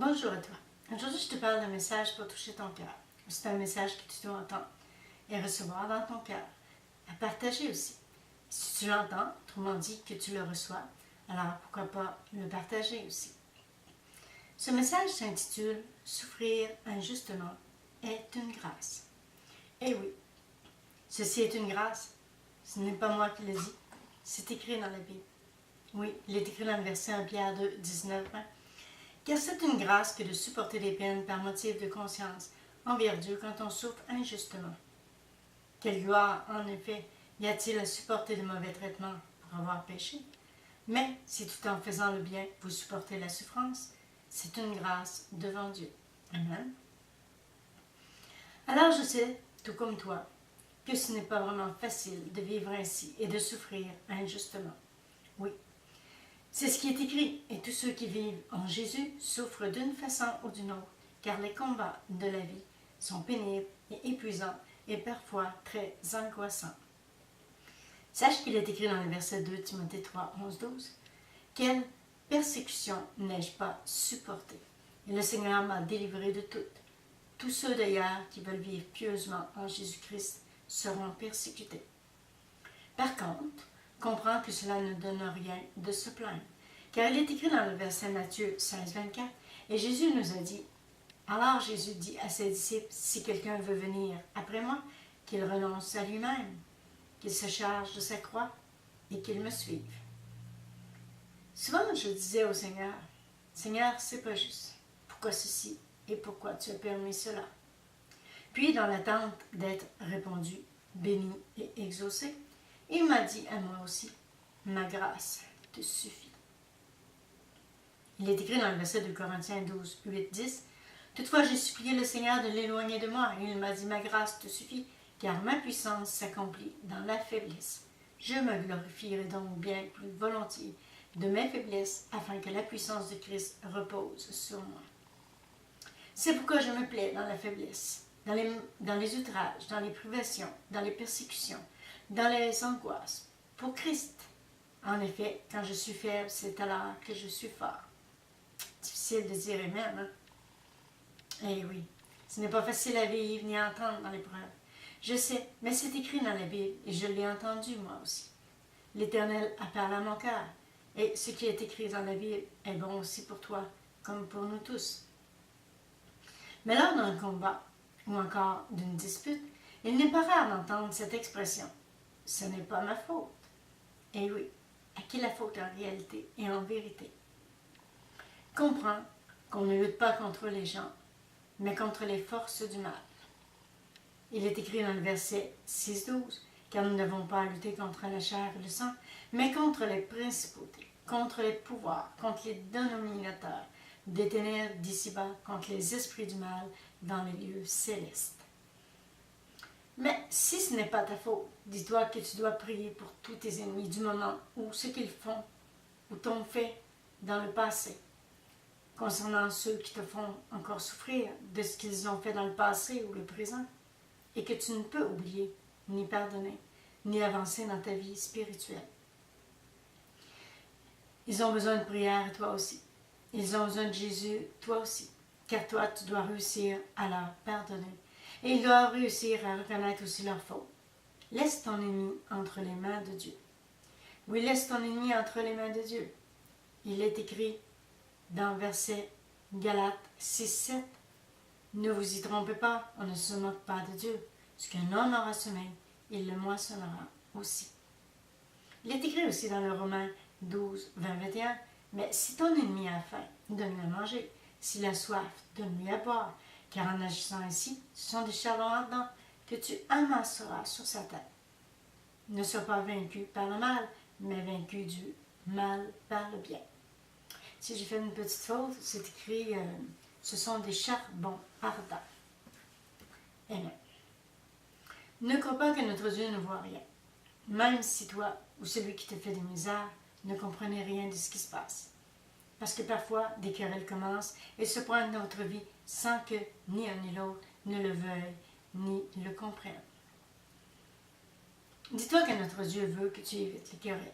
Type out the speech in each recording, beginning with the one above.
Bonjour à toi. Aujourd'hui, je te parle d'un message pour toucher ton cœur. C'est un message que tu dois entendre et recevoir dans ton cœur, à partager aussi. Si tu l'entends, autrement dit que tu le reçois, alors pourquoi pas le partager aussi. Ce message s'intitule « Souffrir injustement est une grâce ». Eh oui, ceci est une grâce. Ce n'est pas moi qui le dis, c'est écrit dans la Bible. Oui, il est écrit dans le verset 1 Pierre 2, 19, 20. Car c'est une grâce que de supporter des peines par motif de conscience envers Dieu quand on souffre injustement. Quelle gloire, en effet, y a-t-il à supporter de mauvais traitements pour avoir péché? Mais si tout en faisant le bien, vous supportez la souffrance, c'est une grâce devant Dieu. Amen. Alors je sais, tout comme toi, que ce n'est pas vraiment facile de vivre ainsi et de souffrir injustement. Oui, c'est ce qui est écrit, et tous ceux qui vivent en Jésus souffrent d'une façon ou d'une autre, car les combats de la vie sont pénibles et épuisants et parfois très angoissants. Sache qu'il est écrit dans le verset 2 Timothée 3, 11, 12, « Quelle persécution n'ai-je pas supportée? Et le Seigneur m'a délivré de toutes. Tous ceux d'ailleurs qui veulent vivre pieusement en Jésus-Christ seront persécutés. » Par contre, comprends que cela ne donne rien de se plaindre. Car il est écrit dans le verset Matthieu 16, 24, et Jésus nous a dit, alors Jésus dit à ses disciples, si quelqu'un veut venir après moi, qu'il renonce à lui-même, qu'il se charge de sa croix et qu'il me suive. Souvent, je disais au Seigneur, Seigneur, c'est pas juste. Pourquoi ceci et pourquoi tu as permis cela? Puis, dans l'attente d'être répondu, béni et exaucé, il m'a dit à moi aussi, ma grâce te suffit. Il est écrit dans le verset de Corinthiens 12, 8, 10, toutefois j'ai supplié le Seigneur de l'éloigner de moi, et il m'a dit, ma grâce te suffit, car ma puissance s'accomplit dans la faiblesse. Je me glorifierai donc bien plus volontiers de mes faiblesses, afin que la puissance de Christ repose sur moi. C'est pourquoi je me plais dans la faiblesse, dans les outrages, dans les privations, dans les persécutions, dans les angoisses, pour Christ. En effet, quand je suis faible, c'est alors que je suis fort. Difficile de dire amen, hein? Eh oui, ce n'est pas facile à vivre ni à entendre dans l'épreuve. Je sais, mais c'est écrit dans la Bible et je l'ai entendu moi aussi. L'Éternel a parlé à mon cœur et ce qui est écrit dans la Bible est bon aussi pour toi comme pour nous tous. Mais lors d'un combat ou encore d'une dispute, il n'est pas rare d'entendre cette expression. Ce n'est pas ma faute. Eh oui, à qui la faute en réalité et en vérité? Comprends qu'on ne lutte pas contre les gens, mais contre les forces du mal. Il est écrit dans le verset 6-12, car nous n'avons pas à lutter contre la chair et le sang, mais contre les principautés, contre les pouvoirs, contre les dominateurs des ténèbres d'ici-bas, contre les esprits du mal dans les lieux célestes. Mais si ce n'est pas ta faute, dis-toi que tu dois prier pour tous tes ennemis du moment où ce qu'ils font ou t'ont fait dans le passé. Concernant ceux qui te font encore souffrir de ce qu'ils ont fait dans le passé ou le présent, et que tu ne peux oublier, ni pardonner, ni avancer dans ta vie spirituelle. Ils ont besoin de prière, toi aussi. Ils ont besoin de Jésus, toi aussi. Car toi, tu dois réussir à leur pardonner. Et ils doivent réussir à reconnaître aussi leurs fautes. Laisse ton ennemi entre les mains de Dieu. Oui, laisse ton ennemi entre les mains de Dieu. Il est écrit dans le verset Galates 6, 7. Ne vous y trompez pas, on ne se moque pas de Dieu. Ce qu'un homme aura semé, il le moissonnera aussi. Il est écrit aussi dans le Romains 12, 20, 21. Mais si ton ennemi a faim, donne-lui à manger. S'il a soif, donne-lui à boire. Car en agissant ainsi, ce sont des charbons ardents que tu amasseras sur sa tête. Ne sois pas vaincu par le mal, mais vaincu du mal par le bien. Si j'ai fait une petite faute, c'est écrit ce sont des charbons ardents. Amen. Ne crois pas que notre Dieu ne voit rien. Même si toi ou celui qui te fait des misères ne comprenez rien de ce qui se passe. Parce que parfois, des querelles commencent et se pointent dans notre vie sans que ni un ni l'autre ne le veuille ni le comprenne. Dis-toi que notre Dieu veut que tu évites les querelles.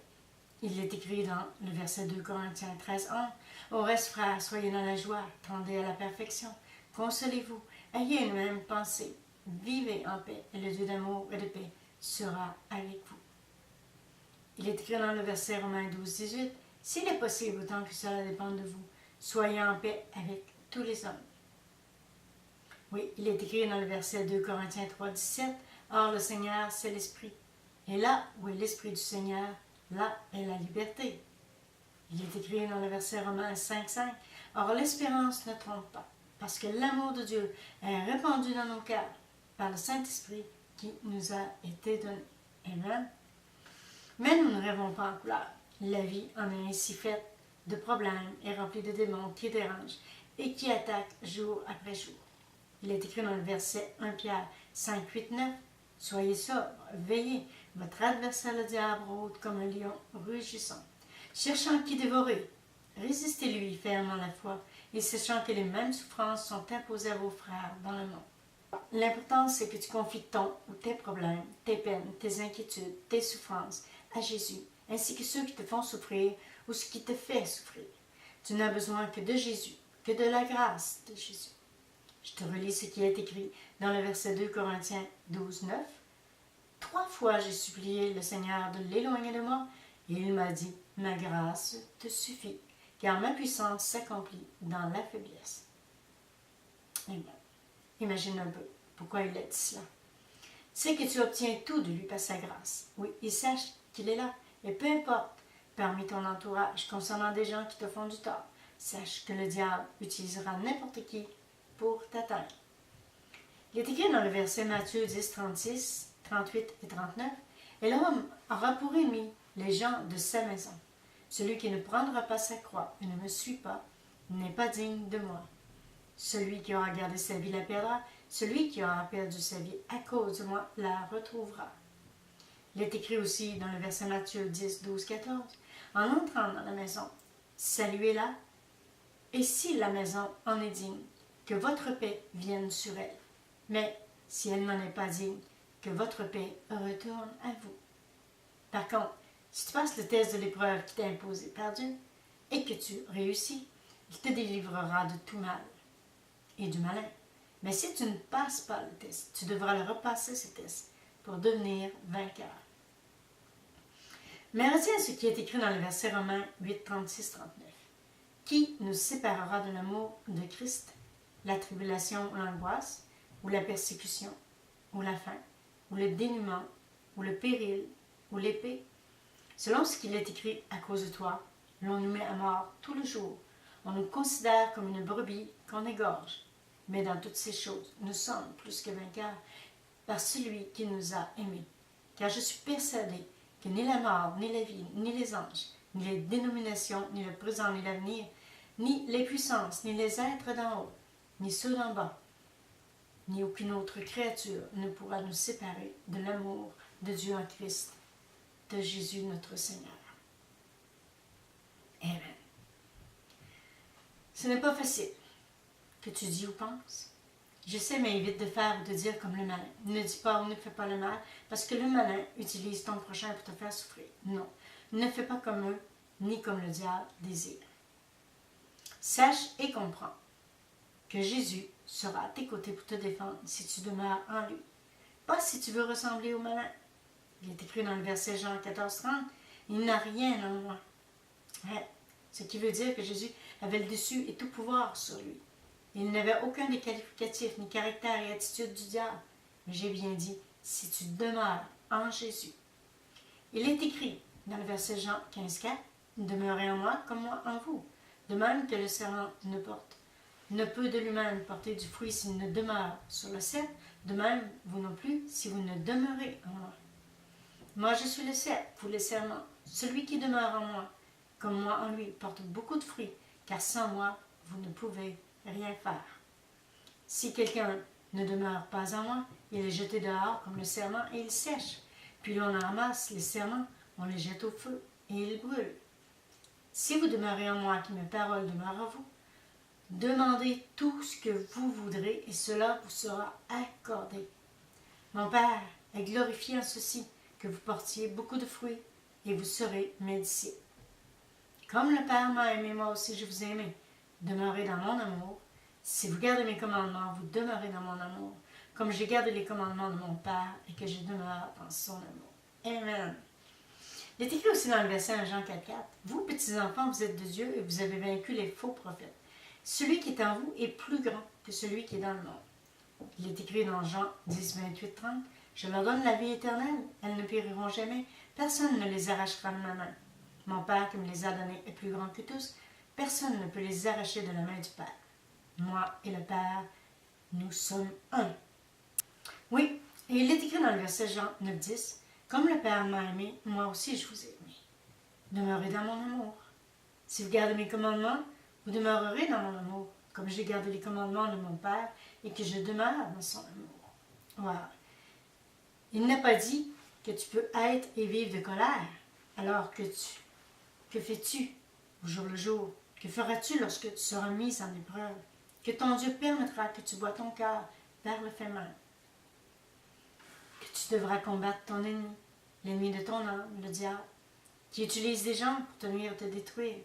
Il est écrit dans le verset 2 Corinthiens 13:1. Au reste, frères, soyez dans la joie, tendez à la perfection, consolez-vous, ayez une même pensée, vivez en paix, et le Dieu d'amour et de paix sera avec vous. Il est écrit dans le verset Romains 12:18. S'il est possible, autant que cela dépend de vous, soyez en paix avec tous les hommes. Oui, il est écrit dans le verset 2 Corinthiens 3:17. Or, le Seigneur, c'est l'Esprit. Et là où est l'Esprit du Seigneur, là est la liberté. Il est écrit dans le verset Romains 5:5. Or, l'espérance ne trompe pas, parce que l'amour de Dieu est répandu dans nos cœurs par le Saint-Esprit qui nous a été donné. Amen. Mais nous ne rêvons pas en couleur. La vie en est ainsi faite de problèmes et remplie de démons qui dérangent et qui attaquent jour après jour. Il est écrit dans le verset 1 Pierre 5:8-9. Soyez sobres, veillez, votre adversaire le diable rôde comme un lion rugissant, cherchant qui dévorer. Résistez-lui ferme dans la foi et sachant que les mêmes souffrances sont imposées à vos frères dans le monde. L'important, c'est que tu confies ton ou tes problèmes, tes peines, tes inquiétudes, tes souffrances à Jésus, ainsi que ceux qui te font souffrir ou ce qui te fait souffrir. Tu n'as besoin que de Jésus, que de la grâce de Jésus. Je te relis ce qui est écrit dans le verset 2 Corinthiens 12:9. 3 fois j'ai supplié le Seigneur de l'éloigner de moi, et il m'a dit, ma grâce te suffit, car ma puissance s'accomplit dans la faiblesse. Amen. Imagine un peu pourquoi il a dit cela. C'est que tu obtiens tout de lui par sa grâce. Oui, il sache qu'il est là, et peu importe, parmi ton entourage, concernant des gens qui te font du tort, sache que le diable utilisera n'importe qui pour t'atteindre. Il est écrit dans le verset Matthieu 10, 36, 38 et 39. Et l'homme aura pour ennemi les gens de sa maison. Celui qui ne prendra pas sa croix et ne me suit pas n'est pas digne de moi. Celui qui aura gardé sa vie la perdra. Celui qui aura perdu sa vie à cause de moi la retrouvera. Il est écrit aussi dans le verset Matthieu 10, 12, 14. En entrant dans la maison, saluez-la, et si la maison en est digne, que votre paix vienne sur elle. Mais si elle n'en est pas digne, que votre paix retourne à vous. Par contre, si tu passes le test de l'épreuve qui t'est imposé par Dieu et que tu réussis, il te délivrera de tout mal et du malin. Mais si tu ne passes pas le test, tu devras le repasser ce test pour devenir vainqueur. Mais retiens ce qui est écrit dans le verset Romains 8, 36, 39. Qui nous séparera de l'amour de Christ? La tribulation ou l'angoisse, ou la persécution, ou la faim, ou le dénuement, ou le péril, ou l'épée? Selon ce qu'il est écrit à cause de toi, l'on nous met à mort tout le jour. On nous considère comme une brebis qu'on égorge. Mais dans toutes ces choses, nous sommes plus que vainqueurs par celui qui nous a aimés. Car je suis persuadé que ni la mort, ni la vie, ni les anges, ni les dénominations, ni le présent, ni l'avenir, ni les puissances, ni les êtres d'en haut, ni ceux d'en bas, ni aucune autre créature ne pourra nous séparer de l'amour de Dieu en Christ, de Jésus notre Seigneur. Amen. Ce n'est pas facile que tu dis ou penses. Je sais, mais évite de faire ou de dire comme le malin. Ne dis pas ou ne fais pas le mal, parce que le malin utilise ton prochain pour te faire souffrir. Non, ne fais pas comme eux, ni comme le diable désire. Sache et comprends que Jésus sera à tes côtés pour te défendre si tu demeures en lui. Pas si tu veux ressembler au malin. Il est écrit dans le verset Jean 14, 30, « Il n'a rien en moi. » Ouais, ce qui veut dire que Jésus avait le dessus et tout pouvoir sur lui. Il n'avait aucun des qualificatifs, ni caractère et attitude du diable. Mais j'ai bien dit, si tu demeures en Jésus. Il est écrit dans le verset Jean 15, 4, « Demeurez en moi comme moi en vous. De même que le serment ne peut de lui-même porter du fruit s'il ne demeure sur le cep, de même vous non plus si vous ne demeurez en moi. Moi je suis le cep, vous les serments. Celui qui demeure en moi, comme moi en lui, porte beaucoup de fruits, car sans moi, vous ne pouvez rien faire. Si quelqu'un ne demeure pas en moi, il est jeté dehors comme le serment et il sèche. Puis l'on ramasse les serments, on les jette au feu et ils brûlent. Si vous demeurez en moi, que mes paroles demeurent en vous, demandez tout ce que vous voudrez et cela vous sera accordé. Mon Père est glorifié en ceci, que vous portiez beaucoup de fruits et vous serez mes disciples. Comme le Père m'a aimé, moi aussi je vous ai aimé. Demeurez dans mon amour. Si vous gardez mes commandements, vous demeurez dans mon amour, comme j'ai gardé les commandements de mon Père et que je demeure dans son amour. Amen. Il est écrit aussi dans le verset 1 Jean 4,4 Vous, petits-enfants, vous êtes de Dieu et vous avez vaincu les faux prophètes. Celui qui est en vous est plus grand que celui qui est dans le monde. Il est écrit dans Jean 10, 28, 30 Je leur donne la vie éternelle, elles ne périront jamais, personne ne les arrachera de ma main. Mon Père qui me les a donnés est plus grand que tous, personne ne peut les arracher de la main du Père. Moi et le Père, nous sommes un. Oui, et il est écrit dans le verset Jean 9, 10 Comme le Père m'a aimé, moi aussi je vous ai aimé. Demeurez dans mon amour. Si vous gardez mes commandements, vous demeurerez dans mon amour, comme j'ai gardé les commandements de mon Père et que je demeure dans son amour. Voilà. Il n'a pas dit que tu peux être et vivre de colère, alors que fais-tu au jour le jour? Que feras-tu lorsque tu seras mis en épreuve? Que ton Dieu permettra que tu bois ton cœur vers le fait mal. Que tu devras combattre ton ennemi, l'ennemi de ton âme, le diable, qui utilise des gens pour te nuire et te détruire.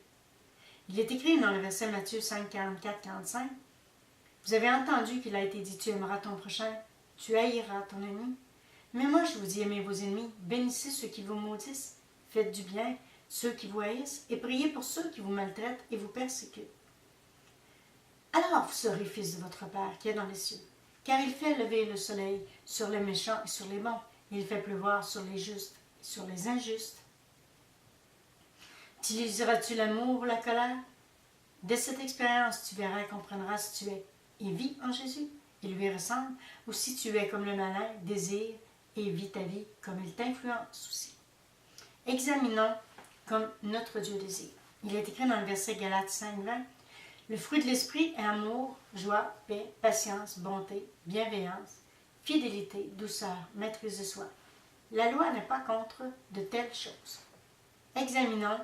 Il est écrit dans le verset Matthieu 5, 44, 45 Vous avez entendu qu'il a été dit tu aimeras ton prochain, tu haïras ton ennemi. Mais moi je vous dis aimez vos ennemis, bénissez ceux qui vous maudissent, faites du bien ceux qui vous haïssent et priez pour ceux qui vous maltraitent et vous persécutent. Alors vous serez fils de votre Père qui est dans les cieux, car il fait lever le soleil sur les méchants et sur les bons, il fait pleuvoir sur les justes et sur les injustes. Utiliseras-tu l'amour ou la colère? Dès cette expérience, tu verras et comprendras si tu es et vis en Jésus et lui ressemble, ou si tu es comme le malin, désire et vis ta vie comme il t'influence aussi. Examinons comme notre Dieu désire. Il est écrit dans le verset Galates 5, 20 Le fruit de l'esprit est amour, joie, paix, patience, bonté, bienveillance, fidélité, douceur, maîtrise de soi. La loi n'est pas contre de telles choses. Examinons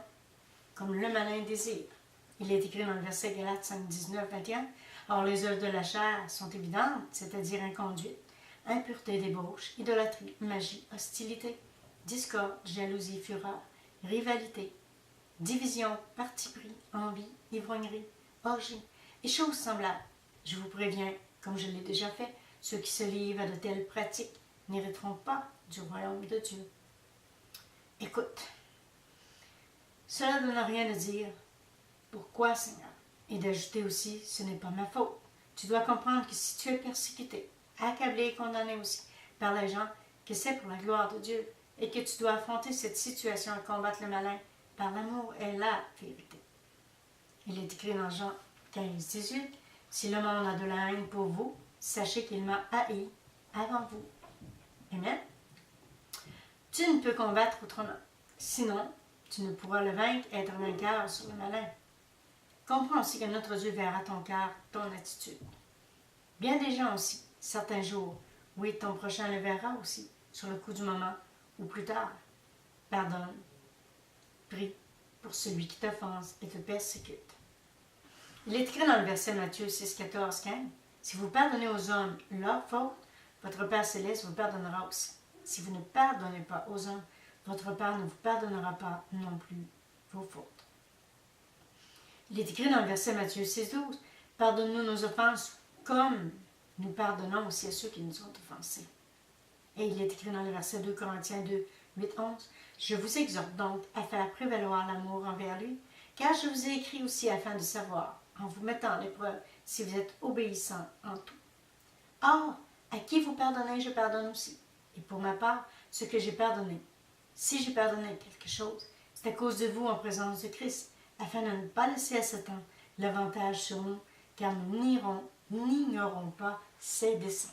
comme le malin désire. Il est écrit dans le verset Galates 5, 19, 21 Or les œuvres de la chair sont évidentes, c'est-à-dire inconduite, impureté, débauche, idolâtrie, magie, hostilité, discorde, jalousie, fureur, rivalité, division, parti pris, envie, ivrognerie, orgie et choses semblables. Je vous préviens, comme je l'ai déjà fait, ceux qui se livrent à de telles pratiques n'hériteront pas du royaume de Dieu. Écoute, cela ne donne rien de dire « Pourquoi, Seigneur ?» et d'ajouter aussi « Ce n'est pas ma faute ». Tu dois comprendre que si tu es persécuté, accablé et condamné aussi par les gens, que c'est pour la gloire de Dieu et que tu dois affronter cette situation et combattre le malin par l'amour et la vérité. Il est écrit dans Jean 15, 18 « Si le monde a de la haine pour vous, sachez qu'il m'a haï avant vous. » Amen. Tu ne peux combattre autrement. Sinon, tu ne pourras le vaincre et être vainqueur sur le malin. Comprends aussi que notre Dieu verra ton cœur, ton attitude. Bien des gens aussi, certains jours, oui, ton prochain le verra aussi, sur le coup du moment ou plus tard. Pardonne, prie pour celui qui t'offense et te persécute. Il est écrit dans le verset Matthieu 6, 14, 15 Si vous pardonnez aux hommes leurs fautes, votre Père céleste vous pardonnera aussi. Si vous ne pardonnez pas aux hommes, votre Père ne vous pardonnera pas non plus vos fautes. Il est écrit dans le verset Matthieu 6, 12 Pardonne-nous nos offenses comme nous pardonnons aussi à ceux qui nous ont offensés. Et il est écrit dans le verset 2 Corinthiens 2, 8, 11 Je vous exhorte donc à faire prévaloir l'amour envers lui, car je vous ai écrit aussi afin de savoir, en vous mettant à l'épreuve, si vous êtes obéissants en tout. Or, à qui vous pardonnez, je pardonne aussi. Et pour ma part, ce que j'ai pardonné. Si j'ai pardonné quelque chose, c'est à cause de vous en présence de Christ, afin de ne pas laisser à Satan l'avantage sur nous, car nous n'ignorons pas ses desseins.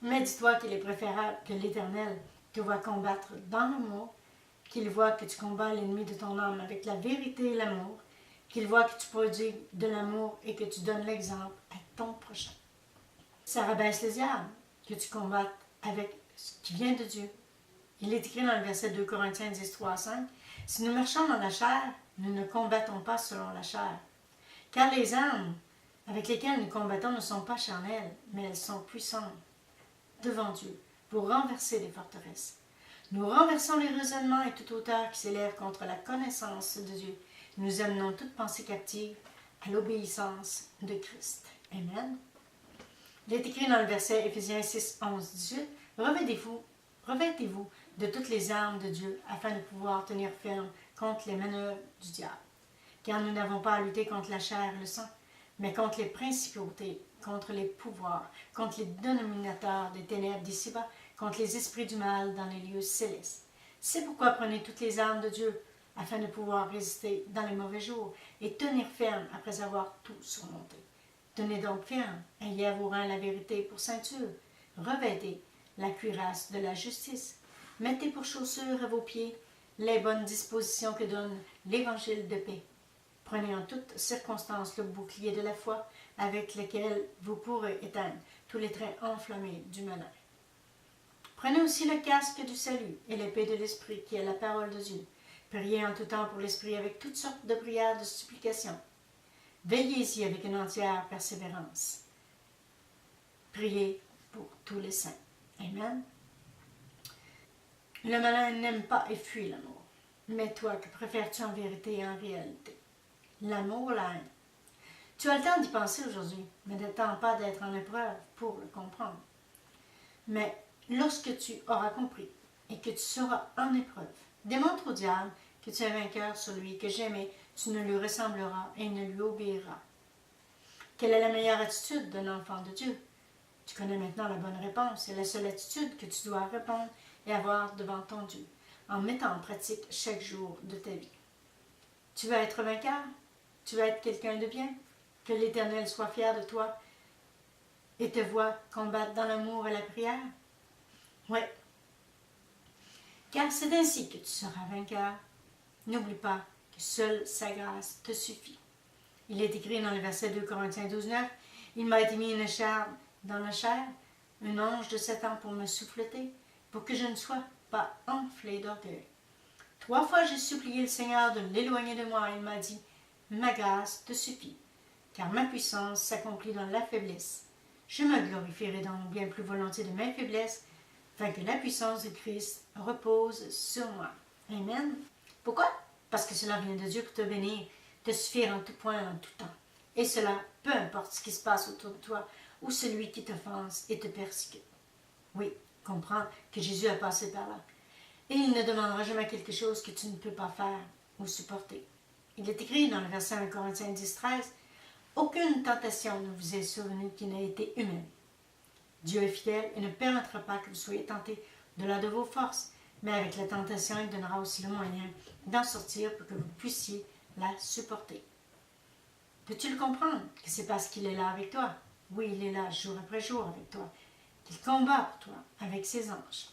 Mais dis-toi qu'il est préférable que l'Éternel te voie combattre dans l'amour, qu'il voit que tu combats l'ennemi de ton âme avec la vérité et l'amour, qu'il voit que tu produis de l'amour et que tu donnes l'exemple à ton prochain. Ça rabaisse le diable, que tu combattes avec ce qui vient de Dieu. Il est écrit dans le verset 2 Corinthiens 10, 3 à 5 Si nous marchons dans la chair, nous ne combattons pas selon la chair. Car les armes avec lesquelles nous combattons ne sont pas charnelles, mais elles sont puissantes devant Dieu pour renverser les forteresses. Nous renversons les raisonnements et toute hauteur qui s'élève contre la connaissance de Dieu. Nous amenons toute pensée captive à l'obéissance de Christ. Amen. Il est écrit dans le verset Éphésiens 6, 11, 18, « Revêtez-vous de toutes les armes de Dieu afin de pouvoir tenir ferme contre les manœuvres du diable. Car nous n'avons pas à lutter contre la chair et le sang, mais contre les principautés, contre les pouvoirs, contre les dominateurs des ténèbres d'ici-bas, contre les esprits du mal dans les lieux célestes. C'est pourquoi prenez toutes les armes de Dieu, afin de pouvoir résister dans les mauvais jours et tenir ferme après avoir tout surmonté. Tenez donc ferme, ayez à vos reins la vérité pour ceinture, revêtez la cuirasse de la justice, mettez pour chaussures à vos pieds les bonnes dispositions que donne l'évangile de paix. Prenez en toutes circonstances le bouclier de la foi avec lequel vous pourrez éteindre tous les traits enflammés du malin. Prenez aussi le casque du salut et l'épée de l'esprit qui est la parole de Dieu. Priez en tout temps pour l'esprit avec toutes sortes de prières de supplications. Veillez-y avec une entière persévérance. Priez pour tous les saints. Amen. Le malin n'aime pas et fuit l'amour. Mais toi, que préfères-tu en vérité et en réalité? L'amour ou la haine? Tu as le temps d'y penser aujourd'hui, mais n'attends pas d'être en épreuve pour le comprendre. Mais lorsque tu auras compris et que tu seras en épreuve, démontre au diable que tu es vainqueur sur lui, que jamais tu ne lui ressembleras et ne lui obéiras. Quelle est la meilleure attitude d'un enfant de Dieu? Tu connais maintenant la bonne réponse et la seule attitude que tu dois répondre et avoir devant ton Dieu, en mettant en pratique chaque jour de ta vie. Tu veux être vainqueur? Tu veux être quelqu'un de bien? Que l'Éternel soit fier de toi et te voie combattre dans l'amour et la prière? Oui. Car c'est ainsi que tu seras vainqueur. N'oublie pas que seule sa grâce te suffit. Il est écrit dans le verset 2 Corinthiens 12, 9, « Il m'a été mis une chair dans la chair, un ange de Satan pour me souffleter, pour que je ne sois pas enflé d'orgueil. 3 fois j'ai supplié le Seigneur de l'éloigner de moi, et il m'a dit, « Ma grâce te suffit, car ma puissance s'accomplit dans la faiblesse. Je me glorifierai donc bien plus volontiers de mes faiblesses, afin que la puissance de Christ repose sur moi. » Amen. Pourquoi? Parce que cela vient de Dieu pour te bénir, te suffire en tout point, en tout temps. Et cela, peu importe ce qui se passe autour de toi, ou celui qui t'offense et te persécute. Oui, comprends que Jésus a passé par là. Et il ne demandera jamais quelque chose que tu ne peux pas faire ou supporter. Il est écrit dans le verset 1 Corinthiens 10, 13, « Aucune tentation ne vous est survenue qui n'ait été humaine. Dieu est fidèle et ne permettra pas que vous soyez tentés au-delà de vos forces, mais avec la tentation, il donnera aussi le moyen d'en sortir pour que vous puissiez la supporter. » Peux-tu le comprendre que c'est parce qu'il est là avec toi? Oui, il est là jour après jour avec toi, qu'il combat pour toi avec ses anges.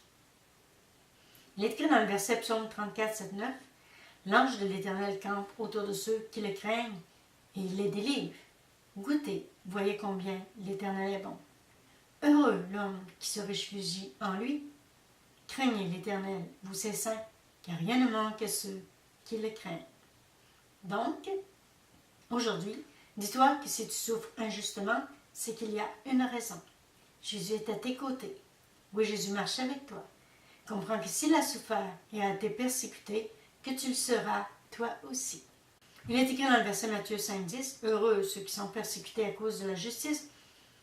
Il est écrit dans le verset Psaume 34, 7, 9, « L'ange de l'Éternel campe autour de ceux qui le craignent et il les délivre. Goûtez, voyez combien l'Éternel est bon. Heureux l'homme qui se réfugie en lui. Craignez l'Éternel, vous ses saints, car rien ne manque à ceux qui le craignent. » Donc, aujourd'hui, dis-toi que si tu souffres injustement, c'est qu'il y a une raison. Jésus est à tes côtés. Oui, Jésus marche avec toi. Comprends que s'il a souffert et a été persécuté, que tu le seras toi aussi. Il est écrit dans le verset Matthieu 5, 10, « Heureux ceux qui sont persécutés à cause de la justice,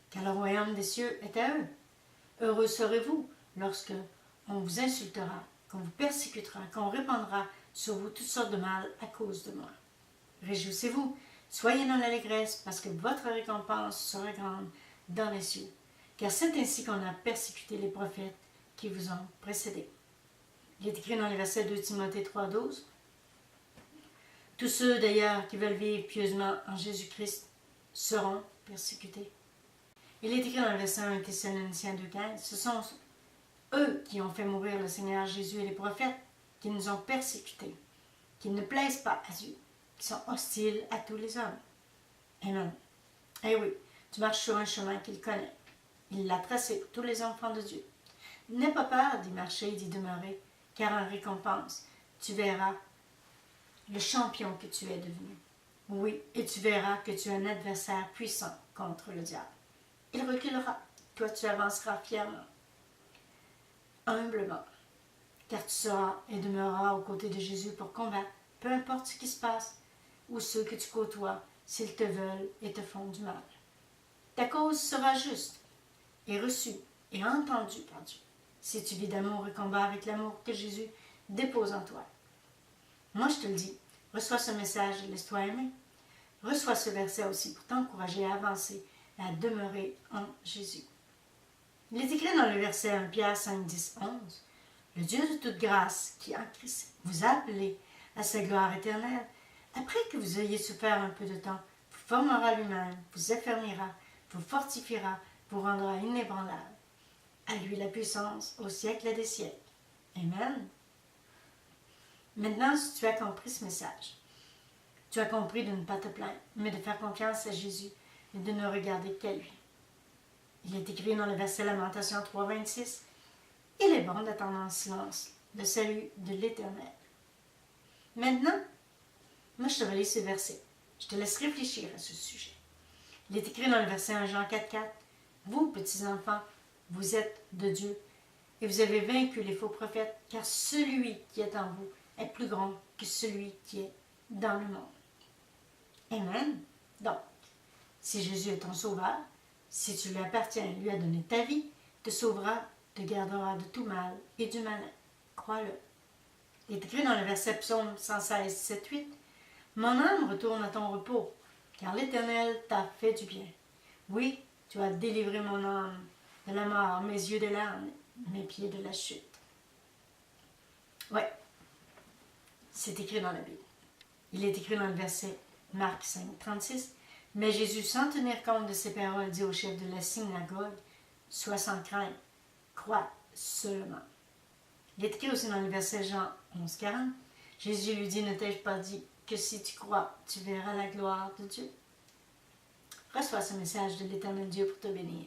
car le royaume des cieux est à eux. Heureux serez-vous lorsque on vous insultera, qu'on vous persécutera, qu'on répandra sur vous toutes sortes de mal à cause de moi. Réjouissez-vous, soyez dans l'allégresse, parce que votre récompense sera grande dans les cieux. Car c'est ainsi qu'on a persécuté les prophètes qui vous ont précédés. » Il est écrit dans les versets 2 Timothée 3, 12. « Tous ceux d'ailleurs qui veulent vivre pieusement en Jésus-Christ seront persécutés. » Il est écrit dans le verset 1 Thessaloniciens 2, 15. « Ce sont eux qui ont fait mourir le Seigneur Jésus et les prophètes, qui nous ont persécutés, qui ne plaisent pas à Dieu, qui sont hostiles à tous les hommes. » Amen. Eh oui, tu marches sur un chemin qu'il connaît. Il l'a tracé pour tous les enfants de Dieu. N'aie pas peur d'y marcher et d'y demeurer, car en récompense, tu verras le champion que tu es devenu. Oui, et tu verras que tu es un adversaire puissant contre le diable. Il reculera, toi tu avanceras fièrement, humblement, car tu seras et demeureras aux côtés de Jésus pour combattre, peu importe ce qui se passe, ou ceux que tu côtoies, s'ils te veulent et te font du mal. Ta cause sera juste, et reçue, et entendue par Dieu, si tu vis d'amour et combat avec l'amour que Jésus dépose en toi. Moi, je te le dis, reçois ce message et laisse-toi aimer. Reçois ce verset aussi pour t'encourager à avancer et à demeurer en Jésus. Il est écrit dans le verset 1 Pierre 5, 10, 11. Le Dieu de toute grâce, qui en Christ vous a appelé à sa gloire éternelle, après que vous ayez souffert un peu de temps, vous formera lui-même, vous affermira, vous fortifiera, vous rendra inébranlable. À lui la puissance au siècle des siècles. Amen. Maintenant, si tu as compris ce message, tu as compris de ne pas te plaindre, mais de faire confiance à Jésus et de ne regarder qu'à lui. Il est écrit dans le verset Lamentation 3, 26, « Il est bon d'attendre en silence le salut de l'Éternel. » Maintenant, moi je te relis ce verset. Je te laisse réfléchir à ce sujet. Il est écrit dans le verset 1 Jean 4, 4, « Vous, petits enfants, vous êtes de Dieu, et vous avez vaincu les faux prophètes, car celui qui est en vous est plus grand que celui qui est dans le monde. » Amen. Donc, si Jésus est ton sauveur, si tu lui appartiens et lui as donné ta vie, te sauvera, te gardera de tout mal et du malin. Crois-le. Il est écrit dans le verset Psaume 116, 7, 8, « Mon âme retourne à ton repos, car l'Éternel t'a fait du bien. Oui, tu as délivré mon âme de la mort, mes yeux de l'âne, mes pieds de la chute. » Ouais, c'est écrit dans la Bible. Il est écrit dans le verset Marc 5, 36, « Mais Jésus, sans tenir compte de ces paroles, dit au chef de la synagogue, « Sois sans crainte, crois seulement. » Il est écrit aussi dans le verset Jean 11, 40, « Jésus lui dit, ne t'ai-je pas dit que si tu crois, tu verras la gloire de Dieu. » Reçois ce message de l'Éternel Dieu pour te bénir.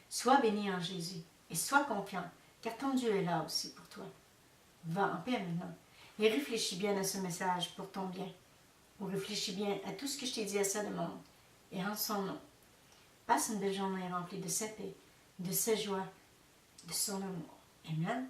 Sois béni en Jésus et sois confiant, car ton Dieu est là aussi pour toi. Va en paix maintenant et réfléchis bien à ce message pour ton bien. Ou réfléchis bien à tout ce que je t'ai dit à sa demande et en son nom. Passe une belle journée remplie de sa paix, de sa joie, de son amour. Amen.